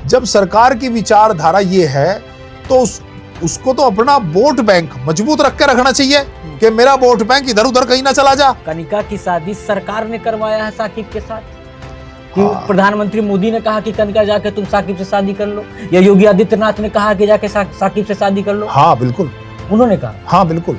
जब सरकार की विचारधारा ये है तो उसको तो अपना वोट बैंक मजबूत रख के रखना चाहिए कि मेरा वोट बैंक इधर उधर कहीं ना चला जा। कनिका की शादी सरकार ने करवाया है साकिब के साथ कि प्रधानमंत्री मोदी ने कहा कि कनिका जाके तुम साकिब से शादी कर लो, या योगी आदित्यनाथ ने कहा कि जाके साकिब से शादी कर लो। हाँ बिल्कुल, उन्होंने कहा। हाँ बिल्कुल।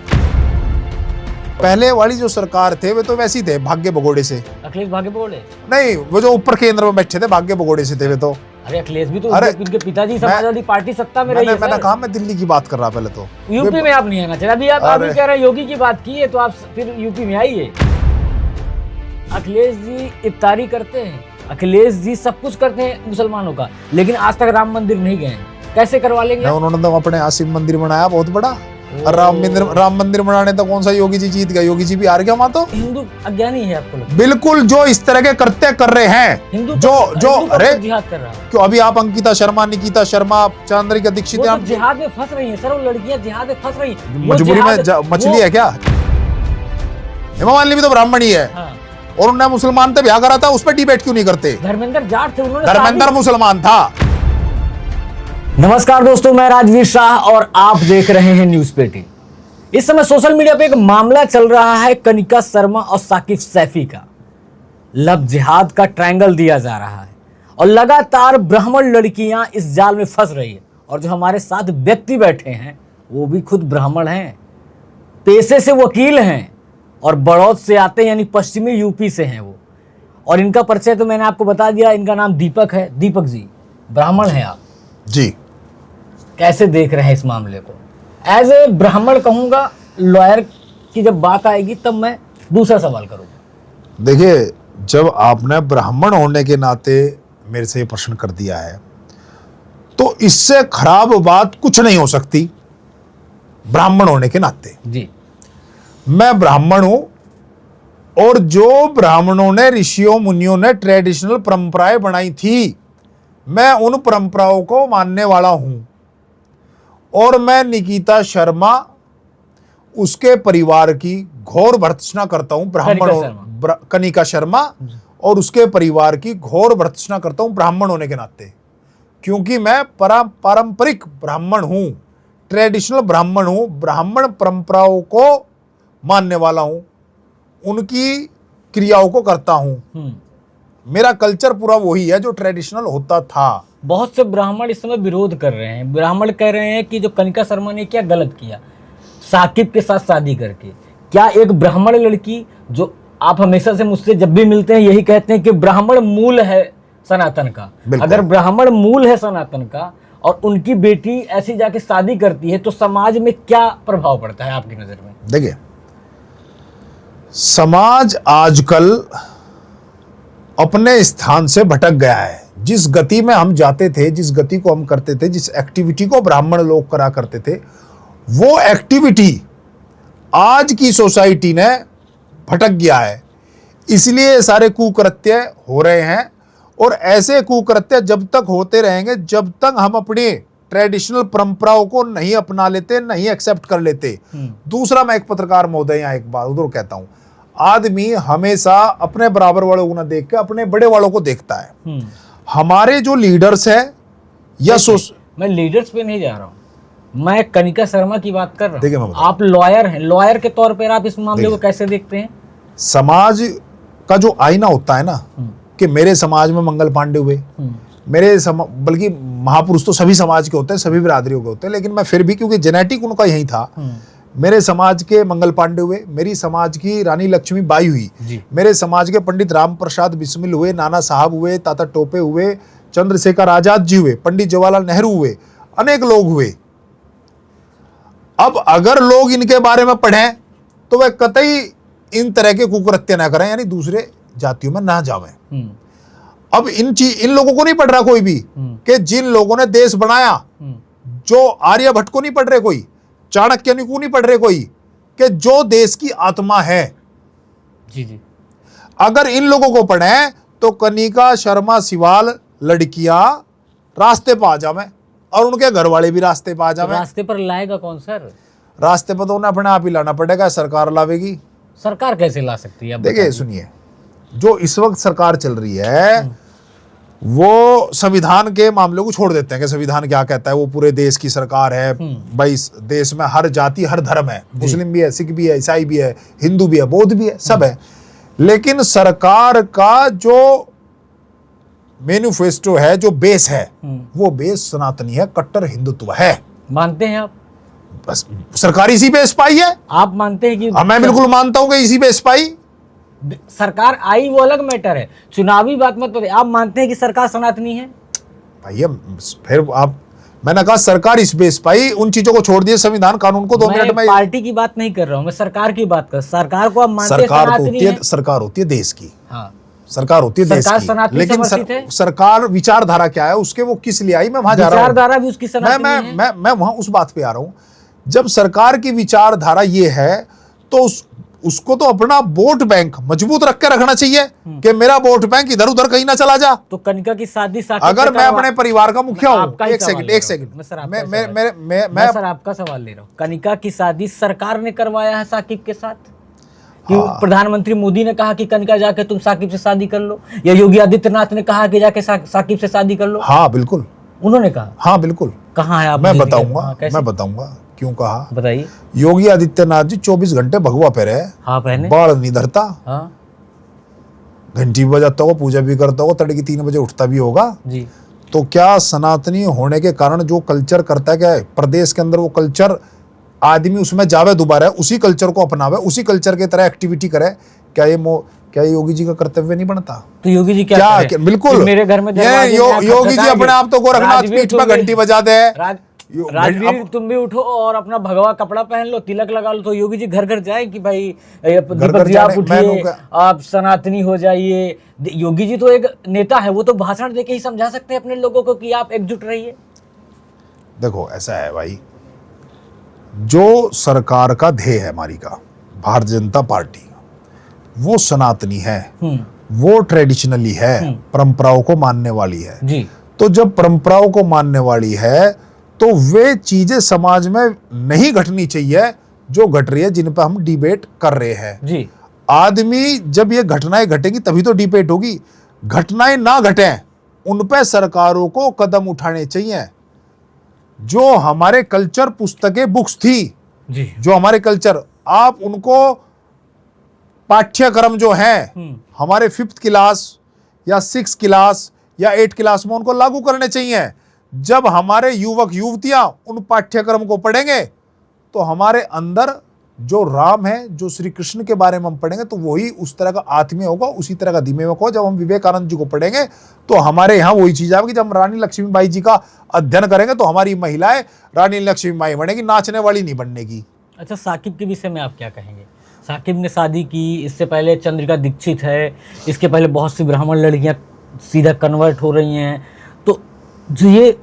पहले वाली जो सरकार थे वे तो वैसे ही थे, भाग्य भगोड़े से। अखिलेश भाग्य भगोड़े नहीं, वो जो ऊपर केंद्र में बैठे थे भाग्य भगोड़े से थे वे तो। अरे अखिलेश भी तो उनके पिताजी समाजवादी पार्टी सत्ता में रही है। मैंने कहा मैं दिल्ली की बात कर रहा पहले तो। यूपी में आप नहीं आना चाहिए। अभी आप अभी कह रहे हैं योगी की बात की है तो आप फिर यूपी में आइए। अखिलेश जी इफ्तारी करते हैं, अखिलेश जी सब कुछ करते हैं मुसलमानों का, लेकिन आज तक राम मंदिर नहीं गए हैं। कैसे करवा लेंगे? उन्होंने तो अपने आसिम मंदिर बनाया बहुत बड़ा, और राम मंदिर बनाने तो कौन सा योगी जी जीत गया? योगी जी भी हार गया वहां तो। हिंदू अज्ञानी है आपको लोग। बिल्कुल, जो इस तरह के कृत्य कर रहे हैं, हिंदू जो अरे जिहाद कर रहा है। क्यों अभी आप अंकिता शर्मा, निकिता शर्मा, चंद्रिका दीक्षित तो जिहाद में फंस रही है सर, वो लड़कियां जिहाद में फंस रही है। मजबूरी में मछली है क्या? हेमा मालिनी भी तो ब्राह्मण ही है। हाँ। और उन्होंने मुसलमान से ब्याह करा था, उस पर डिबेट क्यों नहीं करते? धर्मेंद्र जाट थे, उन्होंने धर्मेंद्र मुसलमान था। नमस्कार दोस्तों, मैं राजवीर शाह और आप देख रहे हैं न्यूज पेटी। इस समय सोशल मीडिया पे एक मामला चल रहा है कनिका शर्मा और साकिब सैफी का। लव जिहाद का ट्रायंगल दिया जा रहा है और लगातार ब्राह्मण लड़कियां इस जाल में फंस रही है। और जो हमारे साथ व्यक्ति बैठे हैं वो भी खुद ब्राह्मण हैं, पेशे से वकील हैं और बड़ौद से आते हैं, यानी पश्चिमी यूपी से हैं वो। और इनका परिचय तो मैंने आपको बता दिया, इनका नाम दीपक है। दीपक जी, ब्राह्मण हैं आप जी, कैसे देख रहे हैं इस मामले को? एज ए ब्राह्मण कहूंगा, लॉयर की जब बात आएगी तब मैं दूसरा सवाल करूंगा। देखिए, जब आपने ब्राह्मण होने के नाते मेरे से ये प्रश्न कर दिया है तो इससे खराब बात कुछ नहीं हो सकती। ब्राह्मण होने के नाते जी, मैं ब्राह्मण हूं, और जो ब्राह्मणों ने, ऋषियों मुनियों ने ट्रेडिशनल परंपराएं बनाई थी, मैं उन परंपराओं को मानने वाला हूं। और मैं निकिता शर्मा, उसके परिवार की घोर भर्त्सना करता हूं। ब्राह्मण कनिका शर्मा और उसके परिवार की घोर भर्त्सना करता हूं ब्राह्मण होने के नाते, क्योंकि मैं पारंपरिक ब्राह्मण हूं, ट्रेडिशनल ब्राह्मण हूं, ब्राह्मण परंपराओं को मानने वाला हूं, उनकी क्रियाओं को करता हूं। मेरा कल्चर पूरा वही है जो ट्रेडिशनल होता था। बहुत से ब्राह्मण इस समय विरोध कर रहे हैं। ब्राह्मण कह रहे हैं कि जो कनिका शर्मा ने क्या गलत किया साकिब के साथ शादी करके। क्या एक ब्राह्मण लड़की, जो आप हमेशा से मुझसे जब भी मिलते हैं यही कहते हैं कि ब्राह्मण मूल है सनातन का, अगर ब्राह्मण मूल है सनातन का और उनकी बेटी ऐसी जाके शादी करती है तो समाज में क्या प्रभाव पड़ता है आपकी नजर में? देखिए, समाज आजकल अपने स्थान से भटक गया है। जिस गति में हम जाते थे, जिस गति को हम करते थे, जिस एक्टिविटी को ब्राह्मण लोग करा करते थे, वो एक्टिविटी आज की सोसाइटी ने भटक गया है। इसलिए सारे कुकृत्य हो रहे हैं, और ऐसे कुकृत्य जब तक होते रहेंगे जब तक हम अपनी ट्रेडिशनल परंपराओं को नहीं अपना लेते, नहीं एक्सेप्ट कर लेते। दूसरा, मैं एक पत्रकार महोदय यहाँ एक बात उधर कहता हूँ, आदमी हमेशा अपने बराबर वालों को ना देख के अपने बड़े वालों को देखता है। हमारे जो लीडर्स है या मैं लीडर्स पे नहीं जा रहा हूँ, मैं कनिका शर्मा की बात कर रहा हूँ। आप लॉयर हैं, लॉयर के तौर पर आप इस मामले को कैसे देखते हैं? समाज का जो आईना होता है ना, कि मेरे समाज में मंगल पांडे हुए, बल्कि महापुरुष तो सभी समाज के होते हैं, सभी बिरादरियों के होते हैं, लेकिन मैं फिर भी, क्योंकि जेनेटिक उनका यही था, मेरे समाज के मंगल पांडे हुए, मेरी समाज की रानी लक्ष्मी बाई हुई, मेरे समाज के पंडित राम प्रसाद बिस्मिल हुए, नाना साहब हुए, ताता टोपे हुए, चंद्रशेखर आजाद जी हुए, पंडित जवाहरलाल नेहरू हुए, अनेक लोग हुए। अब अगर लोग इनके बारे में पढ़ें तो वह कतई इन तरह के कुकृत्य ना करें, यानी दूसरे जातियों में ना जावें। अब इन लोगों को नहीं पढ़ रहा कोई भी, कि जिन लोगों ने देश बनाया, जो आर्यभट्ट को नहीं पढ़ रहे कोई, चाणक्य को नहीं पढ़ रहे कोई, कि जो देश की आत्मा है। जी। अगर इन लोगों को पढ़ें तो कनिका शर्मा सिवाल लड़कियां रास्ते पर आ जावे, और उनके घर वाले भी रास्ते पर आ जावे। रास्ते पर लाएगा कौन सर? रास्ते पर तो उन्हें अपने आप ही लाना पड़ेगा, सरकार लावेगी। सरकार कैसे ला सकती है? देखिए, सुनिए, जो इस वक्त सरकार चल रही है वो संविधान के मामले को छोड़ देते हैं कि संविधान क्या कहता है, वो पूरे देश की सरकार है भाई, इस देश में हर जाति हर धर्म है, मुस्लिम भी है, सिख भी है, ईसाई भी है, हिंदू भी है, बौद्ध भी है, सब है। लेकिन सरकार का जो मैनिफेस्टो है, जो बेस है, वो बेस सनातनी है, कट्टर हिंदुत्व है। मानते हैं आप? बस सरकार इसी बेस पाई है। आप मानते हैं कि मैं बिल्कुल मानता हूं कि इसी बेस पाई। सरकार आई वो अलग मैटर है, चुनावी बात मत बताइए। आप मानते हैं कि सरकार सनातनी है? भैया फिर आप, मैंने कहा सरकार इस बेस पाई, उन चीजों को छोड़ दिए, संविधान कानून को 2 मिनट में। पार्टी की बात नहीं कर रहा हूं मैं, सरकार की बात कर। सरकार को आप मानते हैं सरकार सनातनी होती है, है? सरकार होती है देश की, हाँ, सरकार होती है देश सरकार की, सनातनी लेकिन समर्थित है? सरकार विचारधारा क्या है उसके, वो किस लिए आई, मैं वहां जा रहा हूं। विचारधारा भी उसकी सनातनी है। मैं वहां उस बात पे आ रहा हूं। जब सरकार की विचारधारा ये है तो उसको तो अपना वोट बैंक मजबूत रख के रखना चाहिए कि मेरा वोट बैंक इधर उधर कहीं ना चला जा। तो कनिका की शादी अगर मैं अपने परिवार का मुखिया हूं, एक सेकंड मैं सर आपका सवाल ले रहा हूँ। कनिका की शादी सरकार ने करवाया है साकिब के साथ, कि हाँ। प्रधानमंत्री मोदी ने कहा कि कनिका जाके तुम साकिब से शादी कर लो, या योगी आदित्यनाथ ने कहा कि जाके साकिब से शादी कर लो? हाँ बिल्कुल, उन्होंने कहा। हाँ बिल्कुल। कहाँ है आप? मैं बताऊंगा क्यों कहा। बताइए। योगी आदित्यनाथ जी 24 घंटे भगवा पे रहे, हाँ पहने, बाढ़ नहीं धरता, हाँ घंटी बजाता होगा, पूजा भी करता होगा, तड़के 3 बजे उठता भी होगा जी। तो क्या सनातनी होने के कारण जो कल्चर करता है, क्या प्रदेश के अंदर वो कल्चर आदमी उसमें जावे दोबारा, उसी कल्चर को अपनावे, उसी कल्चर के तरह एक्टिविटी करे, क्या योगी जी का कर्तव्य नहीं बनता? तो योगी जी क्या बिल्कुल मेरे घर में योगी जी अपने आप तो गोरखनाथ पीठ में घंटी बजा दे। राजवीर तुम भी उठो और अपना भगवा कपड़ा पहन लो, तिलक लगा लो, तो योगी जी घर घर जाए कि भाई दीपक जी आप उठिए, आप सनातनी हो जाइए। योगी जी तो एक नेता है, वो तो भाषण देके ही समझा सकते हैं अपने लोगों को कि आप एकजुट रहिए। देखो ऐसा है भाई, जो सरकार का ध्येय है हमारी का, भारतीय जनता पार्टी, वो सनातनी है, वो ट्रेडिशनली है, परंपराओं को मानने वाली है जी। तो जब परंपराओं को मानने वाली है तो वे चीजें समाज में नहीं घटनी चाहिए जो घट रही है, जिन पर हम डिबेट कर रहे हैं जी। आदमी जब ये घटनाएं घटेंगी तभी तो डिबेट होगी। घटनाएं ना घटें उन पर सरकारों को कदम उठाने चाहिए। जो हमारे कल्चर पुस्तकें बुक्स थी जी, जो हमारे कल्चर, आप उनको पाठ्यक्रम जो है हमारे 5th क्लास या 6th क्लास या 8th क्लास में उनको लागू करने चाहिए। जब हमारे युवक युवतियां उन पाठ्यक्रम को पढ़ेंगे तो हमारे अंदर जो राम है, जो श्री कृष्ण के बारे में हम पढ़ेंगे तो वही उस तरह का आत्मीय होगा, उसी तरह का दिमाग होगा। जब हम विवेकानंद जी को पढ़ेंगे तो हमारे यहाँ वही चीज आएगी। जब हम रानी लक्ष्मीबाई जी का अध्ययन करेंगे तो हमारी महिलाएं रानी लक्ष्मीबाई बनेगी, नाचने वाली नहीं बनने की। अच्छा, साकिब के विषय में आप क्या कहेंगे? साकिब ने शादी की, इससे पहले चंद्रिका दीक्षित है, इसके पहले बहुत सी ब्राह्मण लड़कियां सीधा कन्वर्ट हो रही हैं। तो जो ये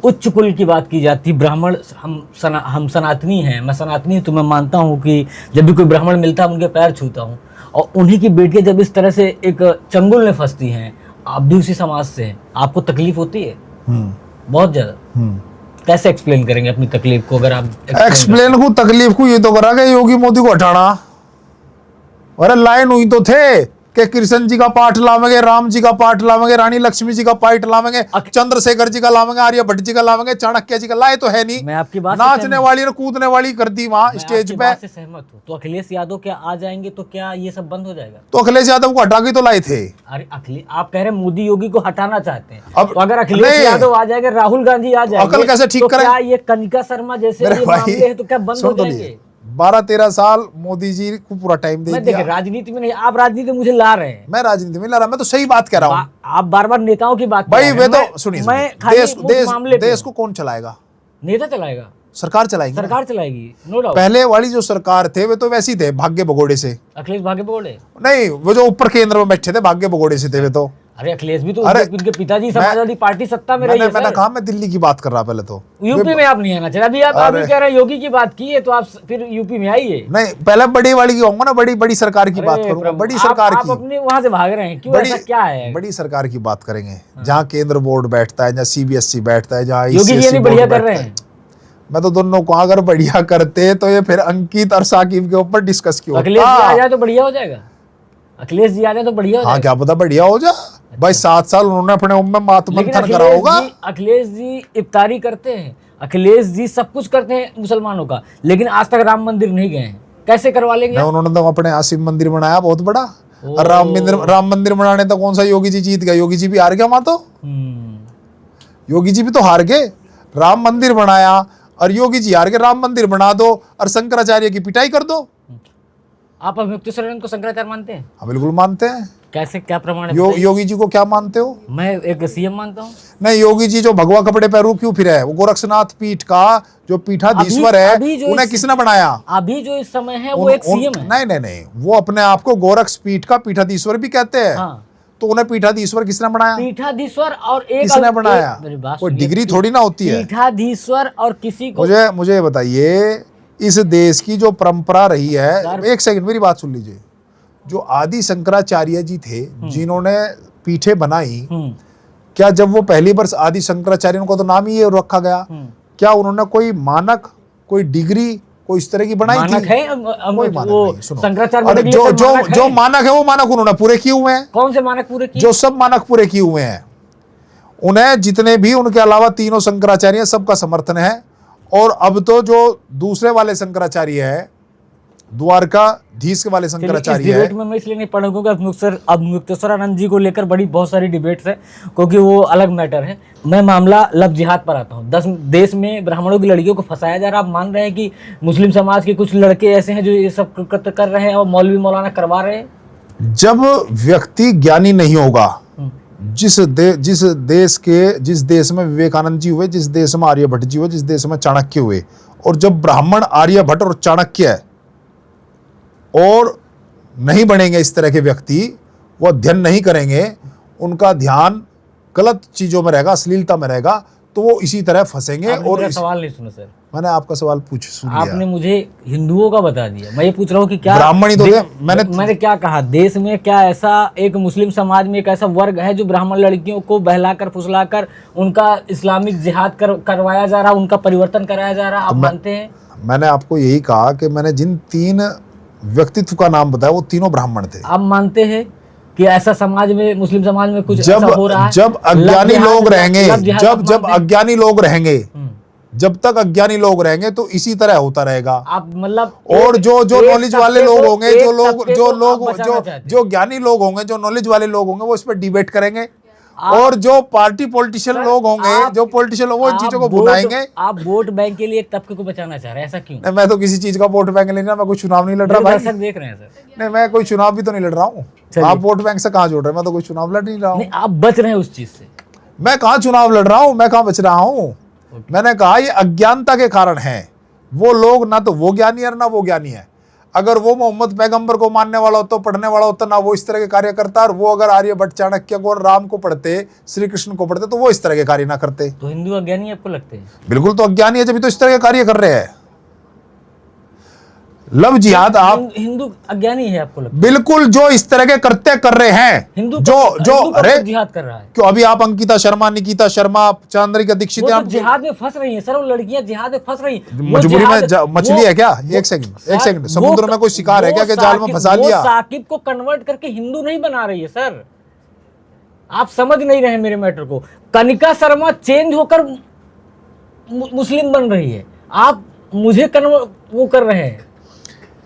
उच्च कुल की बात की जाती, ब्राह्मण, हम सनातनी हैं, मैं सनातनी हूँ तो मैं मानता हूँ कि जब भी कोई ब्राह्मण मिलता है उनके पैर छूता हूँ, और उन्हीं की बेटियां जब इस तरह से एक चंगुल में फंसती हैं, आप भी उसी समाज से हैं, आपको तकलीफ होती है? बहुत ज़्यादा। कैसे एक्सप्लेन करेंगे अपनी तकलीफ को? अगर आप एक्सप्लेन को तकलीफ को ये तो करा के योगी मोदी को हटाना। अरे लाइन हुई तो थे कि कृष्ण जी का पाठ लावेंगे, राम जी का पाठ लावेंगे, रानी लक्ष्मी जी का पाठ लावेंगे, चंद्रशेखर जी का लावेंगे, आर्यभट्ट जी का लावेंगे, चाणक्य जी का लाए तो है नहीं। मैं आपकी बात नाचने वाली और कूदने वाली कर दी वहां स्टेज पे। से सहमत हूँ। तो अखिलेश यादव क्या आ जाएंगे तो क्या ये सब बंद हो जाएगा? तो अखिलेश यादव को हटा के तो लाए थे। अरे अखिलेश, आप कह रहे हैं मोदी योगी को हटाना चाहते हैं, अब तो अगर अखिलेश यादव आ जाएगा, राहुल गांधी आ जाएंगे, अकल कैसे ठीक करें? क्या ये कनिका शर्मा जैसे ये मामले हैं तो क्या बंद हो जाएंगे? 12-13 साल मोदी जी को पूरा टाइम दे दिया। राजनीति में नहीं, आप राजनीति में मुझे ला रहे हैं। मैं राजनीति में ला रहा, मैं तो सही बात कह रहा हूँ। आप बार बार नेताओं की बात भाई वे तो सुनिए, देश को कौन चलाएगा? नेता चलाएगा, सरकार चलाएगी, सरकार चलाएगी, नो डाउट। पहले वाली जो सरकार थे वे तो वैसी थे, भाग्य भगोड़े से। अखिलेश भाग्य भगोड़े नहीं, वो जो ऊपर केंद्र में बैठे थे भाग्य भगोड़े से थे वे तो। अरे अखिलेश भी तो उनके पिताजी समाजवादी पार्टी सत्ता में रही है। मैंने कहा मैं दिल्ली की बात कर रहा, पहले तो यूपी में आप नहीं आना चाहिए। अभी आप कह रहे हैं योगी की बात की है तो आप फिर यूपी में आइए। नहीं, पहले बड़ी वाली की कहूंगा ना, बड़ी सरकार की बात करूंगा। बड़ी सरकार की, आप अपने वहां से भाग रहे हैं क्यों? ऐसा क्या है? बड़ी सरकार की बात करेंगे जहाँ केंद्र बोर्ड बैठता है, जहाँ CBSE बैठता है, जहाँ योगी जी बढ़िया कर रहे हैं। मैं तो दोनों को अगर बढ़िया करते तो ये फिर अंकित और साकिब के ऊपर डिस्कस क्यों? अखिलेश जी आ जाए तो बढ़िया हो जाएगा। अखिलेश जी आ जाए तो बढ़िया हो जाएगा। हाँ, क्या पता बढ़िया हो जाए। भाई 7 साल उन्होंने अपने में मात लेकिन मंथन करा होगा। अखिलेश जी इफ्तारी करते हैं, अखिलेश जी सब कुछ करते हैं मुसलमानों का, लेकिन आज तक राम मंदिर नहीं गए हैं। कैसे करवा लेंगे नहीं, आप? उन्होंने तो अपने यहाँ शिव मंदिर बनाया बहुत बड़ा, और राम मंदिर बनाने तो कौन सा योगी जी जीत गया? योगी जी भी हार गया वहां तो, योगी जी भी तो हार गए। राम मंदिर बनाया और योगी जी हार के राम मंदिर बना दो और शंकराचार्य की पिटाई कर दो। आप अवमुक्तेश्वर को शंकराचार्य मानते हैं? हाँ बिल्कुल मानते हैं। कैसे, क्या प्रमाण है? योगी जी को क्या मानते हो? मैं एक सीएम मानता हूँ। नहीं, योगी जी जो भगवा कपड़े पहनू क्यों फिर है? वो गोरक्षनाथ पीठ का जो पीठाधीश्वर है, उन्हें किसने बनाया? अभी जो इस समय है वो एक सीएम है। नहीं, वो अपने आप को गोरक्ष पीठ का पीठाधीश्वर भी कहते हैं। हाँ। तो उन्हें पीठाधीश्वर किसने बनाया? पीठाधीश्वर और एक किसने बनाया? कोई डिग्री थोड़ी ना होती है। पीठाधीश्वर और किसी को मुझे बताइए, इस देश की जो परंपरा रही है, एक सेकंड मेरी बात सुन लीजिए। जो आदि शंकराचार्य जी थे जिन्होंने पीठे बनाई, क्या जब वो पहली वर्ष आदि शंकराचार्य को तो नाम ही ये रखा गया, क्या उन्होंने कोई मानक, कोई डिग्री, कोई इस तरह की बनाई मानक थी? है? कोई मानक नहीं। सुनो, शंकराचार्य जो मानक है वो मानक उन्होंने पूरे किए हुए हैं। कौन से मानक पूरे किए? जो सब मानक पूरे किए हुए हैं, उन्हें जितने भी उनके अलावा तीनों शंकराचार्य सबका समर्थन है। और अब तो जो दूसरे वाले शंकराचार्य है, द्वारकाधीश के वाले शंकराचार्य है, में मैं इसलिए नहीं पढ़ूंगा क्योंकि अवमुक्तेश्वरानंद जी को लेकर बहुत सारी डिबेट्स है, क्योंकि वो अलग मैटर है। मैं मामला लव जिहाद पर आता हूँ। 10 देश में ब्राह्मणों की लड़कियों को फंसाया जा रहा है। आप मान रहे हैं कि मुस्लिम समाज के कुछ लड़के ऐसे हैं जो ये सब कर रहे हैं और मौलवी मौलाना करवा रहे हैं? जब व्यक्ति ज्ञानी नहीं होगा, जिस देश में विवेकानंद जी हुए, जिस देश में आर्यभट्ट जी हुए, जिस देश में चाणक्य हुए, और जब ब्राह्मण आर्यभट्ट और चाणक्य और नहीं बनेंगे इस तरह के व्यक्ति, वो अध्ययन नहीं करेंगे, उनका ध्यान गलत चीजों में रहेगा, अश्लीलता में रहेगा, तो वो इसी तरह फंसेंगे। और सवाल नहीं सुना सर, मैंने आपका सवाल सुन लिया। आपने मुझे हिंदुओं का बता दिया। मैं ये पूछ रहा हूँ कि क्या ब्राह्मणी तो मैंने क्या कहा, देश में क्या ऐसा एक मुस्लिम समाज में एक ऐसा वर्ग है जो ब्राह्मण लड़कियों को बहलाकर फुसलाकर उनका इस्लामिक जिहाद करवाया जा रहा, उनका परिवर्तन कराया जा रहा? आप मानते हैं? मैंने आपको यही कहा कि मैंने जिन 3 व्यक्तित्व का नाम बताया वो तीनों ब्राह्मण थे। आप मानते हैं कि ऐसा समाज में, मुस्लिम समाज में कुछ ऐसा हो रहा है? जब अज्ञानी लोग रहेंगे, जब अज्ञानी लोग रहेंगे, जब तक अज्ञानी लोग रहेंगे तो इसी तरह होता रहेगा। आप मतलब, और जो नॉलेज वाले लोग होंगे, जो ज्ञानी लोग होंगे, जो नॉलेज वाले लोग होंगे, वो इस पर डिबेट करेंगे। और जो पार्टी पॉलिटिशियन लोग होंगे, जो पॉलिटिशियन लोग, वो इन चीजों को बुलाएंगे। आप वोट बैंक के लिए एक तबके को बचाना चाह रहे हैं, ऐसा क्यों? मैं तो किसी चीज का वोट बैंक लेना, मैं कोई चुनाव नहीं लड़ रहा भाई। दर्शक देख रहे हैं सर। नहीं, मैं कोई चुनाव भी तो नहीं लड़ रहा हूँ। आप वोट बैंक से कहाँ जोड़ रहे हैं? मैं तो कोई चुनाव लड़ नहीं रहा हूँ। आप बच रहे हैं उस चीज से। मैं कहाँ चुनाव लड़ रहा हूँ? मैं कहाँ बच रहा हूँ? मैंने कहा ये अज्ञानता के कारण है। वो लोग ना तो वो ज्ञानी है ना वो ज्ञानी है। अगर वो मोहम्मद पैगंबर को मानने वाला होता, पढ़ने वाला होता, ना वो इस तरह के कार्य करता, और वो अगर आर्यभट्ट चाणक्य को और राम को पढ़ते, श्री कृष्ण को पढ़ते, तो वो इस तरह के कार्य ना करते। तो हिंदू अज्ञानी आपको लगते हैं? बिल्कुल, तो अज्ञानी है जब तो इस तरह के कार्य कर रहे हैं। लव जिहाद आप हिंदू अज्ञानी है आपको लगता है? बिल्कुल, जो इस तरह के करते कर रहे हैं। हिंदू अरे जिहाद कर रहा है क्यों? अभी आप अंकिता शर्मा, निकिता शर्मा, चंद्रिका दीक्षित जिहाद में फंस रही है सर। वो लड़कियां जिहाद में फंस रही हैं। मजबूरी में मछली है क्या? एक सेकंड, समुद्र में कोई शिकार है क्या कि जाल में फंसा लिया? साकिब को कन्वर्ट करके हिंदू नहीं बना रही है सर। आप समझ नहीं रहे मेरे मैटर को। कनिका शर्मा चेंज होकर मुस्लिम बन रही है, आप मुझे कन्वर्ट वो कर रहे हैं।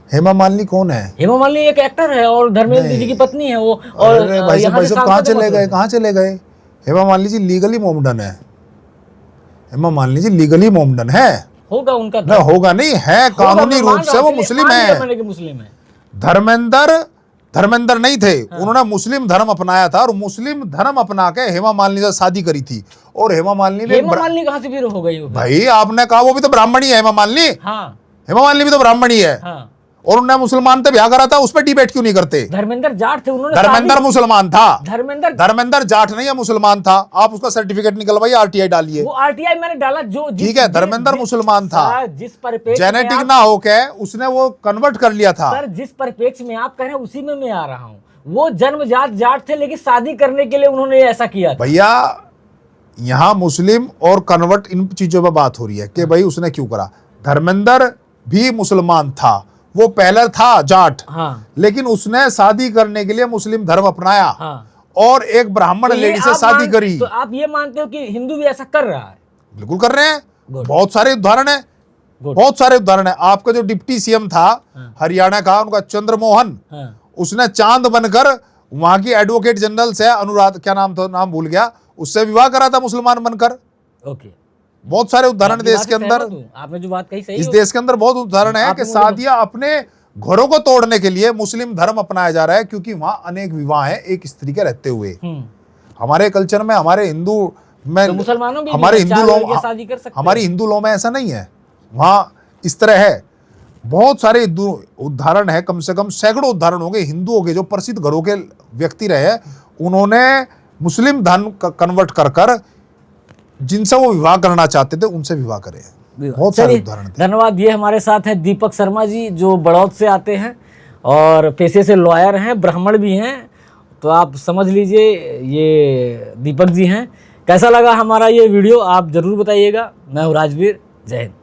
हेमा मालिनी कौन है? हेमा मालिनी एक एक्टर है और धर्मेंद्र जी की पत्नी है वो। और भाई साहब कहाँ चले गए? कहाँ चले गए? हेमा मालिनी जी लीगली मोमडन है। हेमा मालिनी जी लीगली मोमडन है। होगा उनका? नहीं होगा, नहीं है, कानूनी रूप से वो मुस्लिम है। धर्मेंद्र नहीं थे, उन्होंने मुस्लिम धर्म अपनाया था, और मुस्लिम धर्म अपना के हेमा मालिनी से शादी करी थी। और हेमा मालिनी कहाँ से फिर हो गई? भाई आपने कहा वो भी तो ब्राह्मणी है हेमा मालिनी। हाँ, हेमा मालिनी भी तो ब्राह्मणी है। हाँ। और उन्होंने मुसलमान से ब्याह करा था, उस पर डिबेट क्यों नहीं करते? धर्मेंद्र जाट थे, उन्होंने धर्मेंद्र मुसलमान था। धर्मेंद्र जाट नहीं है, मुसलमान था। आप उसका सर्टिफिकेट निकलवाइए, आरटीआई डालिए। वो आरटीआई मैंने डाला, जो ठीक है, धर्मेंद्र मुसलमान था। जिस परिप्रेक्ष्य जेनेटिक ना होके उसने वो कन्वर्ट कर लिया था। सर, जिस परिप्रेक्ष्य में आप कह रहे हैं उसी में मैं आ रहा हूँ। वो जन्मजात जाट थे, लेकिन शादी करने के लिए उन्होंने ऐसा किया। भैया यहाँ मुस्लिम और कन्वर्ट इन चीजों पर बात हो रही है कि भाई उसने क्यों करा। धर्मेंद्र भी मुसलमान था, वो पहले था जाट। हाँ। लेकिन उसने शादी करने के लिए मुस्लिम धर्म अपनाया। हाँ। और एक ब्राह्मण तो ये लेडी से आप शादी करी। तो आप ये मानते हो कि हिंदू भी ऐसा कर रहा है? बिल्कुल कर रहे हैं, Good. बहुत सारे उदाहरण है, Good. बहुत सारे उदाहरण है। आपका जो डिप्टी सीएम था हरियाणा का, उनका चंद्रमोहन, हाँ, उसने चांद बनकर वहां की एडवोकेट जनरल से अनुराध, क्या नाम था, नाम भूल गया, उससे विवाह करा था मुसलमान बनकर। ओके। बहुत सारे उदाहरण आपकी देश बात के से अंदर, सहमत हूँ। आपने जो बात कही सही इस हो। देश के अंदर बहुत उदाहरण है कि आपने मुझे- शादियां अपने घरों को तोड़ने के लिए मुस्लिम धर्म अपनाया जा रहा है, क्योंकि वहां अनेक विवाह हैं एक स्त्री के रहते हुए। हमारे कल्चर में, हमारे हिंदू में, तो मुसलमानों भी हमारे चार हिंदू लड़कियां लॉ, शादी कर सकते हैं। हमारी हिंदू लॉ में ऐसा नहीं है, वहां इस तरह है। बहुत सारे उदाहरण है, कम से कम सैकड़ों उदाहरण होंगे हिंदुओं के जो प्रसिद्ध घरों के व्यक्ति रहे, उन्होंने मुस्लिम धर्म कन्वर्ट कर कर जिनसे वो विवाह करना चाहते थे उनसे विवाह करे। बहुत सारे चलिए, उदाहरण थे। धन्यवाद। ये हमारे साथ हैं दीपक शर्मा जी, जो बड़ौद से आते हैं और पेशे से लॉयर हैं, ब्राह्मण भी हैं। तो आप समझ लीजिए ये दीपक जी हैं। कैसा लगा हमारा ये वीडियो आप जरूर बताइएगा। मैं हूँ राजवीर, जय हिंद।